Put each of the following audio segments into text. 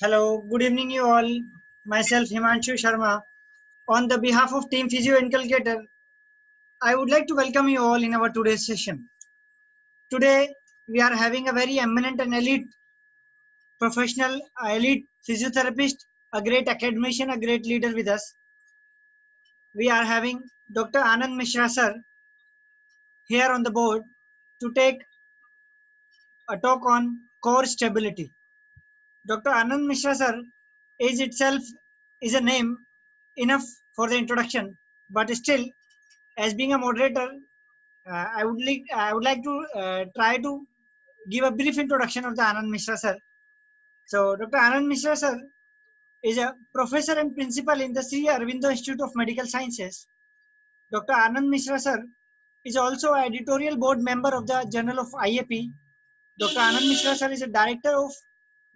Hello, good evening you all. Myself Himanshu Sharma. On the behalf of Team Physio Inculcator, I would like to welcome you all in our today's session. Today, we are having a very eminent and elite professional, elite physiotherapist, a great academician, a great leader with us. We are having Dr. Anand Mishra sir here on the board to take a talk on core stability. Dr. Anand Mishra sir is itself is a name enough for the introduction, but still, as being a moderator, I would like to try to give a brief introduction of the Anand Mishra sir. So, Dr. Anand Mishra sir is a professor and principal in the Sri Aurobindo Institute of Medical Sciences. Dr. Anand Mishra sir is also an editorial board member of the Journal of IAP. Dr. Anand Mishra sir is a director of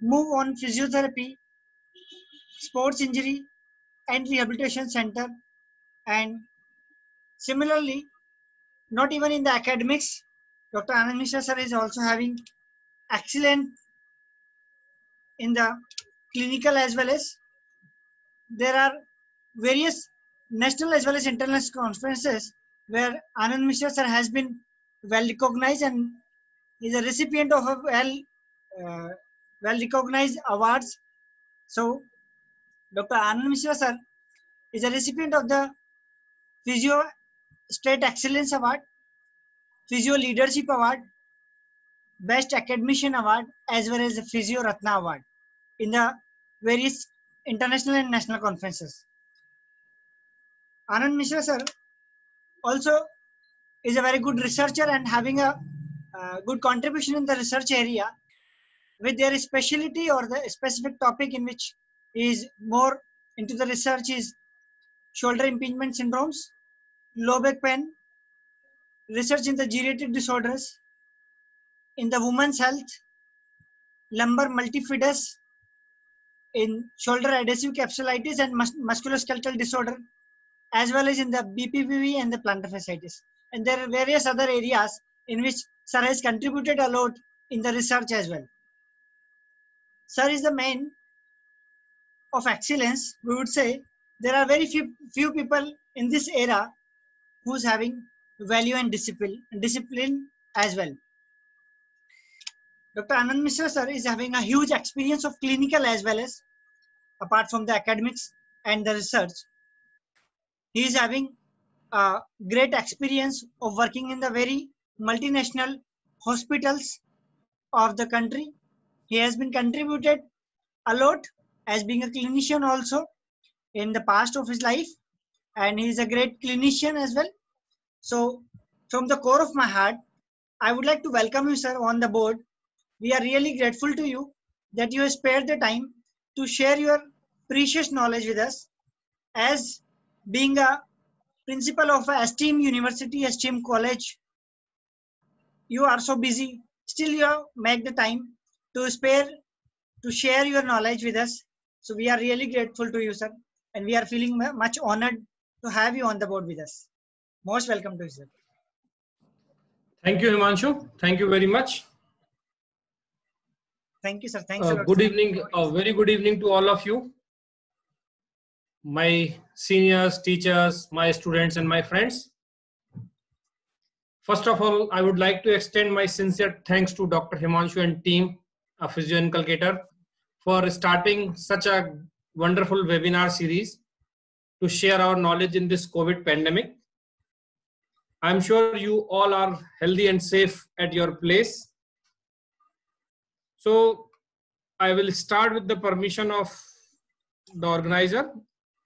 Move On Physiotherapy, Sports Injury and Rehabilitation Center, and similarly, not even in the academics, Dr. Anand Mishra sir is also having excellent in the clinical as well as there are various national as well as international conferences where Anand Mishra sir has been well recognized and is a recipient of a well recognized awards. So Dr. Anand Mishra sir is a recipient of the Physio State Excellence Award, Physio Leadership Award, Best Academician Award, as well as the Physio Ratna Award in the various international and national conferences. Anand Mishra sir also is a very good researcher and having a good contribution in the research area with their specialty or the specific topic in which is more into the research is shoulder impingement syndromes, low back pain, research in the geriatric disorders, in the women's health, lumbar multifidus, in shoulder adhesive capsulitis and musculoskeletal disorder, as well as in the BPPV and the plantar fasciitis. And there are various other areas in which Sir has contributed a lot in the research as well. Sir is the main of excellence. We would say there are very few people in this era who's having value and discipline as well. Dr. Anand Mishra sir is having a huge experience of clinical as well as apart from the academics and the research. He is having a great experience of working in the very multinational hospitals of the country. He has been contributed a lot as being a clinician also in the past of his life, and he is a great clinician as well. So from the core of my heart, I would like to welcome you, sir, on the board. We are really grateful to you that you have spared the time to share your precious knowledge with us. As being a principal of a esteemed university, esteemed college, you are so busy. Still, you have made the time to spare to share your knowledge with us. So we are really grateful to you, sir, and we are feeling much honored to have you on the board with us. Most welcome to you, sir. Thank you, Himanshu. Thank you very much. Thank you, sir. Thanks a lot. Good evening. Very good evening to all of you. My seniors, teachers, my students, and my friends. First of all, I would like to extend my sincere thanks to Dr. Himanshu and team of Physio Inculcator for starting such a wonderful webinar series to share our knowledge in this COVID pandemic. I'm sure you all are healthy and safe at your place. So I will start with the permission of the organizer.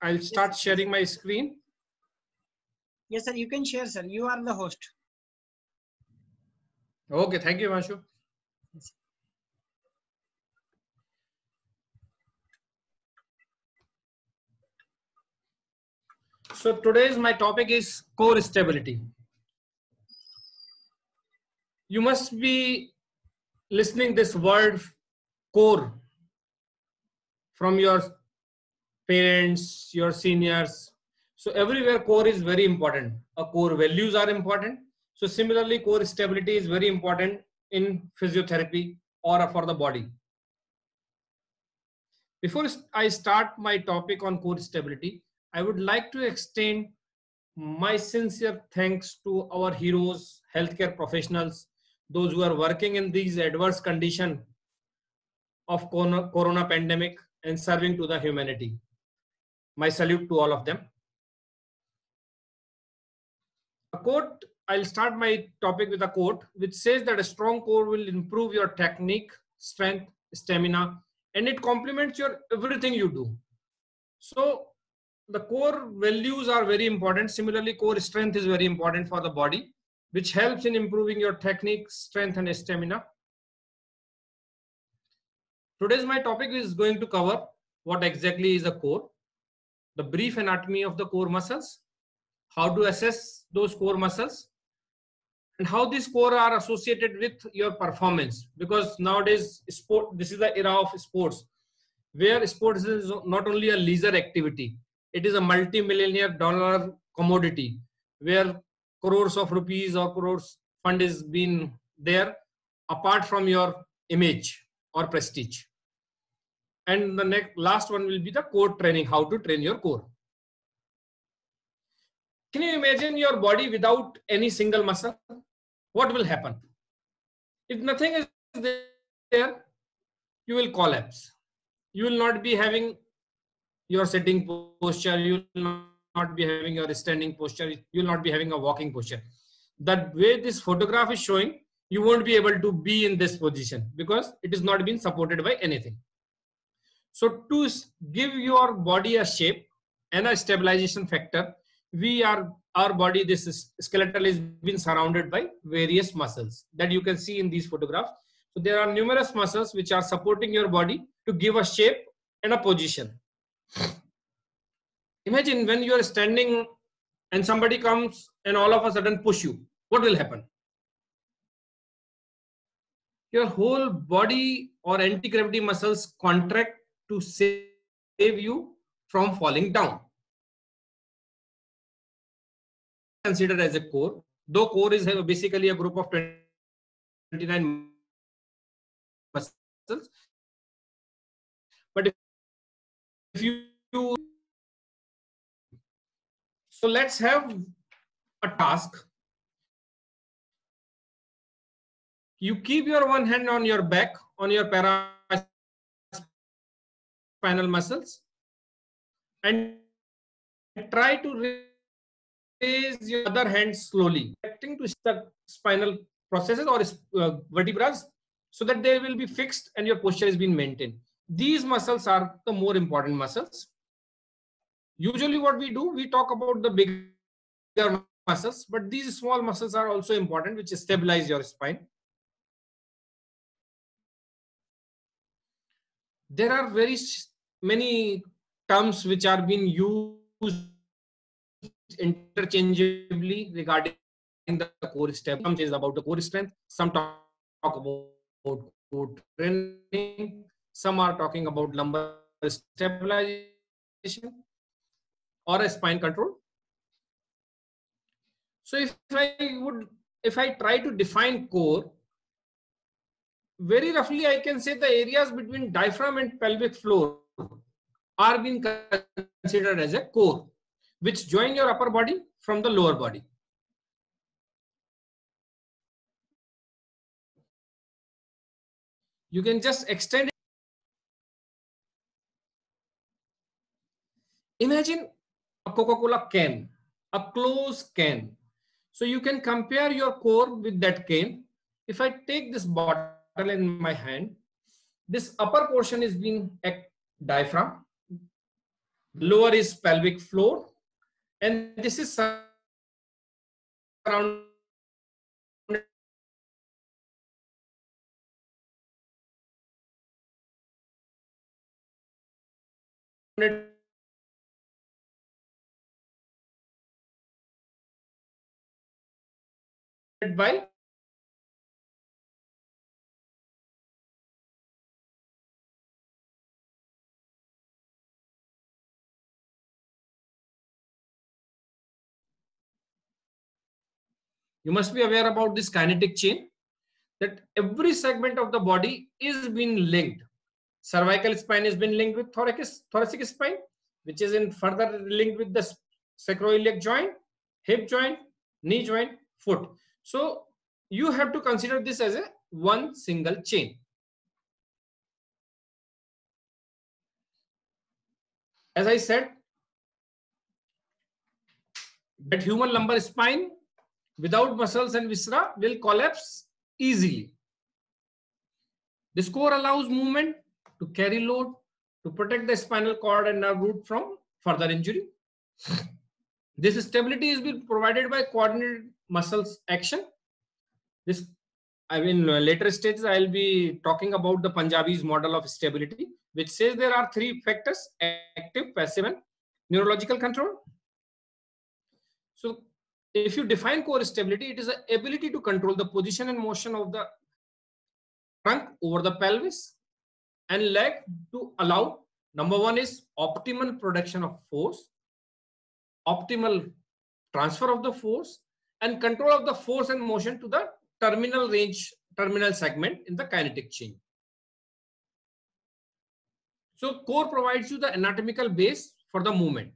I'll start sharing my screen. Yes, sir. You can share, sir. You are the host. Okay. Thank you, Himanshu. Yes. So today's my topic is core stability. You must be listening this word core from your parents, your seniors. So everywhere core is very important. Core values are important. So similarly, core stability is very important in physiotherapy or for the body. Before I start my topic on core stability, I would like to extend my sincere thanks to our heroes, healthcare professionals, those who are working in these adverse conditions of corona pandemic and serving to the humanity. My salute to all of them. A quote, I'll start my topic with a quote which says that a strong core will improve your technique, strength, stamina, and it complements your everything you do. So the core values are very important. Similarly, core strength is very important for the body, which helps in improving your technique, strength, and stamina. Today's my topic is going to cover what exactly is a core, the brief anatomy of the core muscles, how to assess those core muscles, and how these core are associated with your performance. Because nowadays, this is the era of sports, where sports is not only a leisure activity, it is a multi-millionaire dollar commodity, where crores of rupees or crores fund is being there apart from your image or prestige. And the last one will be the core training, how to train your core. Can you imagine your body without any single muscle? What will happen? If nothing is there, you will collapse. You will not be having your sitting posture, you will not be having your standing posture, you will not be having a walking posture. The way this photograph is showing, you won't be able to be in this position because it is not being supported by anything. So to give your body a shape and a stabilization factor, our body, this skeletal is being surrounded by various muscles that you can see in these photographs. So there are numerous muscles which are supporting your body to give a shape and a position. Imagine when you are standing and somebody comes and all of a sudden push you. What will happen? Your whole body or anti-gravity muscles contract to save you from falling down. Considered as a core, though core is basically a group of 29 muscles, but if you so let's have a task. You keep your one hand on your back, on your paraspinal muscles, and try to raise your other hand slowly, connecting to the spinal processes or vertebrae, so that they will be fixed and your posture is being maintained. These muscles are the more important muscles. Usually what we do, we talk about the bigger muscles, but these small muscles are also important, which stabilize your spine. There are very many terms which are being used interchangeably regarding the core step. Some is about the core strength, some talk about core training, some are talking about lumbar stabilization or a spine control. So if I try to define core, very roughly I can say the areas between diaphragm and pelvic floor are being considered as a core, which join your upper body from the lower body. You can just extend it. Imagine a Coca-Cola can, a closed can. So you can compare your core with that can. If I take this bottle in my hand, this upper portion is being a diaphragm, lower is pelvic floor, and this is surrounded by you must be aware about this kinetic chain, that every segment of the body is being linked. Cervical spine has been linked with thoracic spine, which is in further linked with the sacroiliac joint, hip joint, knee joint, foot. So you have to consider this as a one single chain. As I said, that human lumbar spine without muscles and viscera will collapse easily. This core allows movement to carry load, to protect the spinal cord and nerve root from further injury. This stability is being provided by coordinated muscles action. This, later stages, I'll be talking about the Punjabi's model of stability, which says there are three factors: active, passive, and neurological control. So if you define core stability, it is the ability to control the position and motion of the trunk over the pelvis and leg to allow, number one is optimal production of force, optimal transfer of the force, and control of the force and motion to the terminal range, terminal segment in the kinetic chain. So core provides you the anatomical base for the movement.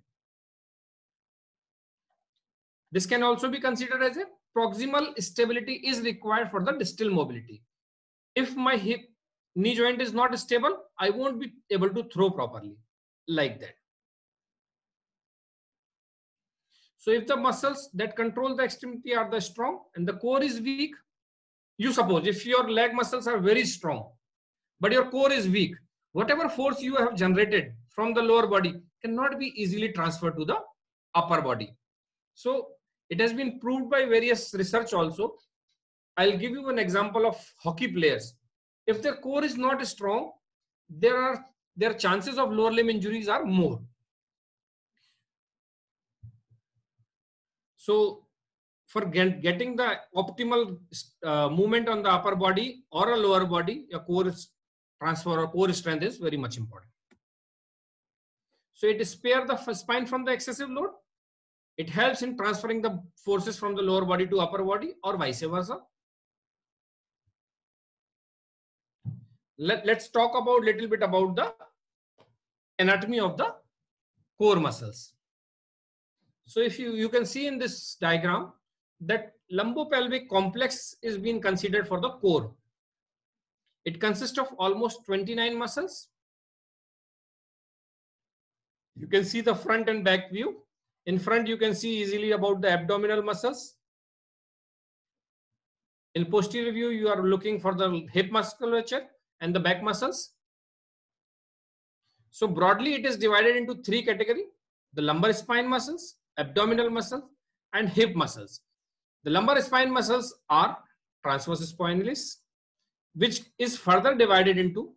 This can also be considered as a proximal stability is required for the distal mobility. If my hip knee joint is not stable, I won't be able to throw properly like that. So if the muscles that control the extremity are the strong and the core is weak, you suppose if your leg muscles are very strong, but your core is weak, whatever force you have generated from the lower body cannot be easily transferred to the upper body. So it has been proved by various research also. I'll give you an example of hockey players. If their core is not strong, their chances of lower limb injuries are more. So for getting the optimal movement on the upper body or a lower body, your core transfer or core strength is very much important. So it spares the spine from the excessive load. It helps in transferring the forces from the lower body to upper body or vice versa. Let's talk about little bit about the anatomy of the core muscles. So if you can see in this diagram that lumbopelvic complex is being considered for the core. It consists of almost 29 muscles. You can see the front and back view. In front, you can see easily about the abdominal muscles. In posterior view, you are looking for the hip musculature and the back muscles. So broadly, it is divided into three categories: the lumbar spine muscles, abdominal muscles, and hip muscles. The lumbar spine muscles are transverse spinalis, which is further divided into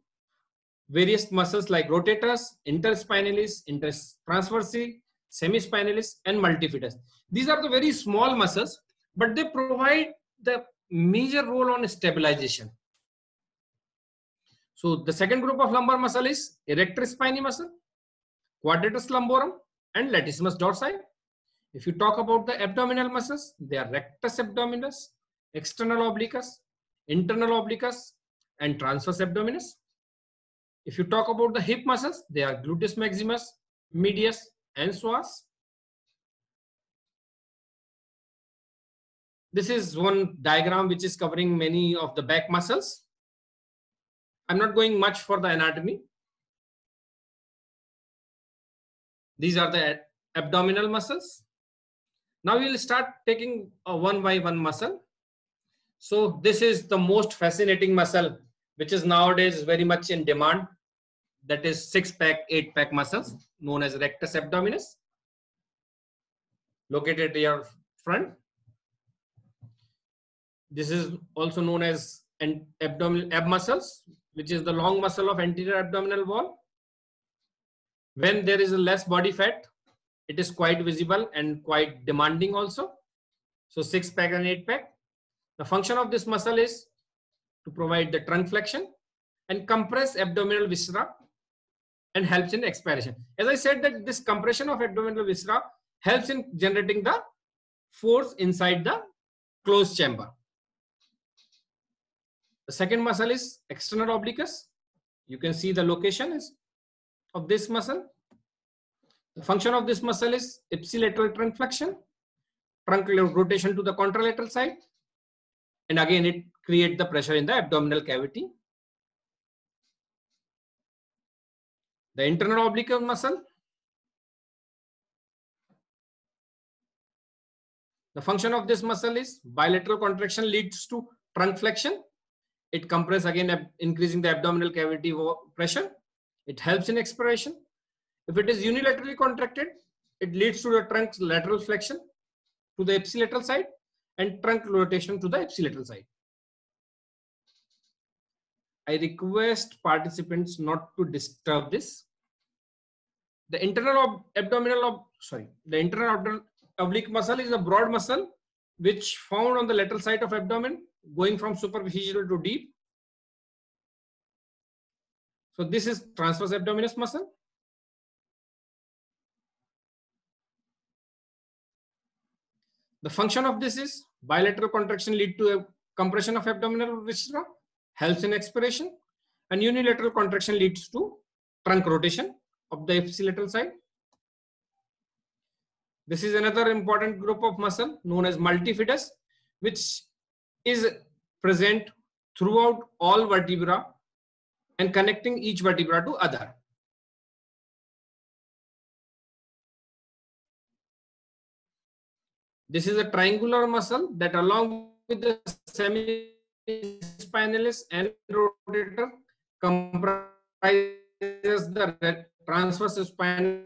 various muscles like rotators, interspinalis, intertransversi, semispinalis, and multifidus. These are the very small muscles, but they provide the major role on stabilization. So the second group of lumbar muscle is erector spinae muscle, quadratus lumborum, and latissimus dorsi. If you talk about the abdominal muscles, they are rectus abdominis, external obliquus, internal obliquus, and transverse abdominis. If you talk about the hip muscles, they are gluteus maximus, medius, and psoas. This is one diagram which is covering many of the back muscles. I'm not going much for the anatomy. These are the abdominal muscles. Now we will start taking one by one muscle. So this is the most fascinating muscle, which is nowadays very much in demand. That is 6-pack, 8-pack muscles known as rectus abdominis, located at your front. This is also known as abdominal ab muscles, which is the long muscle of anterior abdominal wall. When there is a less body fat, it is quite visible and quite demanding also. So 6-pack and 8-pack. The function of this muscle is to provide the trunk flexion and compress abdominal viscera and helps in expiration. As I said, that this compression of abdominal viscera helps in generating the force inside the closed chamber. The second muscle is external obliquus. You can see the location is of this muscle. The function of this muscle is ipsilateral trunk flexion, trunk rotation to the contralateral side, and again it creates the pressure in the abdominal cavity. The internal oblique muscle, the function of this muscle is bilateral contraction leads to trunk flexion. It compresses again, increasing the abdominal cavity pressure. It helps in expiration. If it is unilaterally contracted, it leads to the trunk's lateral flexion to the ipsilateral side and trunk rotation to the ipsilateral side. I request participants not to disturb this. The internal abdominal oblique muscle is a broad muscle which found on the lateral side of abdomen, going from superficial to deep. So this is transverse abdominis muscle. The function of this is bilateral contraction lead to a compression of abdominal viscera, helps in expiration, and unilateral contraction leads to trunk rotation of the ipsilateral side. This is another important group of muscle known as multifidus, which is present throughout all vertebra and connecting each vertebra to other. This is a triangular muscle that along with the semispinalis and rotator comprises the transverse spinal